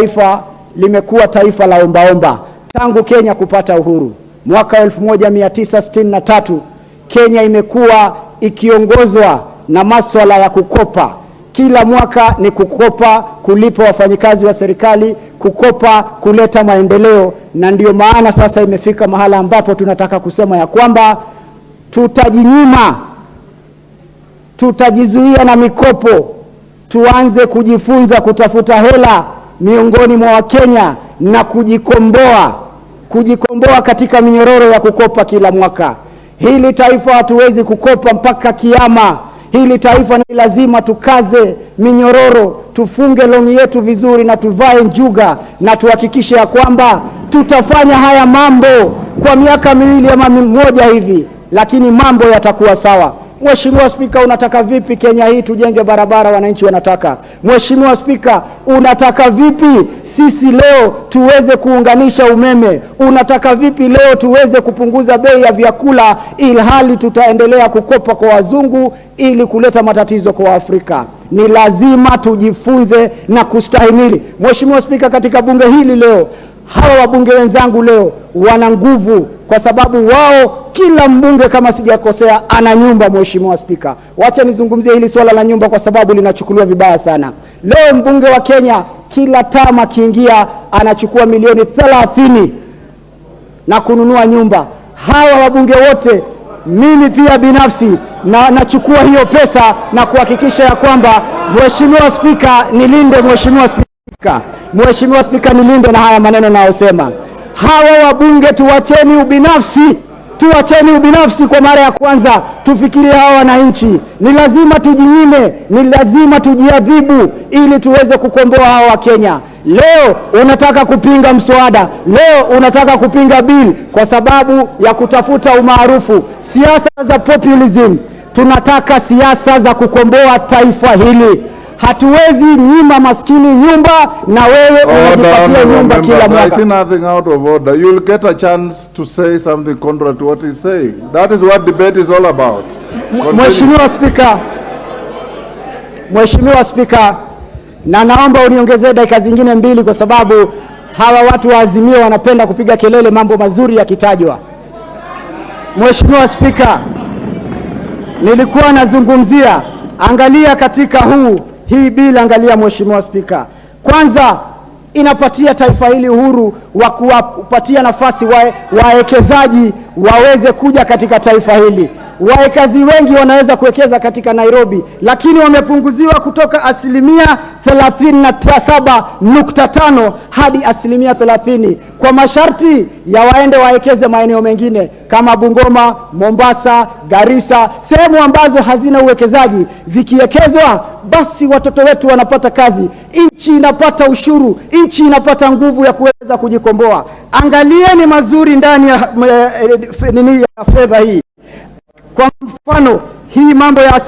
Taifa limekuwa taifa la ombaomba tangu Kenya kupata uhuru. Mwaka 1963 Kenya imekuwa ikiongozwa na masuala ya kukopa. Kila mwaka ni kukopa, kulipa wafanyikazi wa serikali, kukopa kuleta maendeleo, na ndio maana sasa imefika mahala ambapo tunataka kusema ya kwamba tutajinyima, tutajizuia na mikopo, tuanze kujifunza kutafuta hela miongoni mwa Wakenya na kujikomboa katika minyororo ya kukopa kila mwaka. Hili taifa hatuwezi kukopa mpaka kiyama. Hili taifa ni lazima tukaze minyororo, tufunge longi yetu vizuri na tuvae njuga, na tuhakikishe ya kwamba tutafanya haya mambo kwa miaka 2 ama 1 hivi, lakini mambo yatakuwa sawa. Mheshimiwa Spika, unataka vipi Kenya hii tujenge barabara wananchi wanataka? Mheshimiwa Spika, unataka vipi sisi leo tuweze kuunganisha umeme? Unataka vipi leo tuweze kupunguza bei ya vyakula ilhali tutaendelea kukopa kwa wazungu ili kuleta matatizo kwa Afrika? Ni lazima tujifunze na kustahimili. Mheshimiwa Spika, katika bunge hili leo, hawa wabunge wenzangu leo wana nguvu kwa sababu wao, kila mbunge kama sijakosea ana nyumba. Mheshimiwa Spika, wacha nizungumzie hili swala la nyumba kwa sababu linachukuliwa vibaya sana. Leo mbunge wa Kenya kila tama kiingia anachukua milioni 30 na kununua nyumba. Hawa wabunge wote, mimi pia binafsi na nachukua hiyo pesa na kuhakikisha ya kwamba Mheshimiwa Spika nilinde. Mheshimiwa Spika nilinde na haya maneno nayosema. Hawa wabunge tuacheni ubinafsi kwa mara ya kwanza, tufikirie hawa wananchi. Ni lazima tujinyime, ni lazima tujiadhibu ili tuweze kukomboa hawa wa Kenya. Leo unataka kupinga mswada, leo unataka kupinga bill kwa sababu ya kutafuta umaarufu, siasa za populism. Tunataka siasa za kukomboa taifa hili. Hatuwezi nyima maskini nyumba na wewe unajipatia nyumba kila mwaka. I see nothing out of order. You will get a chance to say something contrary to what he's saying. That is what debate is all about. Mheshimiwa Spika, na naomba uniongezee dakika zingine 2 kwa sababu hawa watu wa Azimio wanapenda kupiga kelele mambo mazuri yakitajwa. Mheshimiwa Spika, nilikuwa nazungumzia, angalia katika hii bila, angalia Mheshimiwa Spika. Kwanza inapatia taifa hili uhuru wa kuwapatia nafasi wawekezaji waweze kuja katika taifa hili. Wawekezaji wengi wanaweza kuwekeza katika Nairobi, lakini wamepunguziwa kutoka 37.5 hadi 30% kwa masharti ya waende wawekeze maeneo mengine kama Bungoma, Mombasa, Garissa, sehemu ambazo hazina uwekezaji. Zikiwekezwa basi watoto wetu wanapata kazi, nchi inapata ushuru, nchi inapata nguvu ya kuweza kujikomboa. Angalieni mazuri ndani ya fedha hii. Kwa mfano hii mambo ya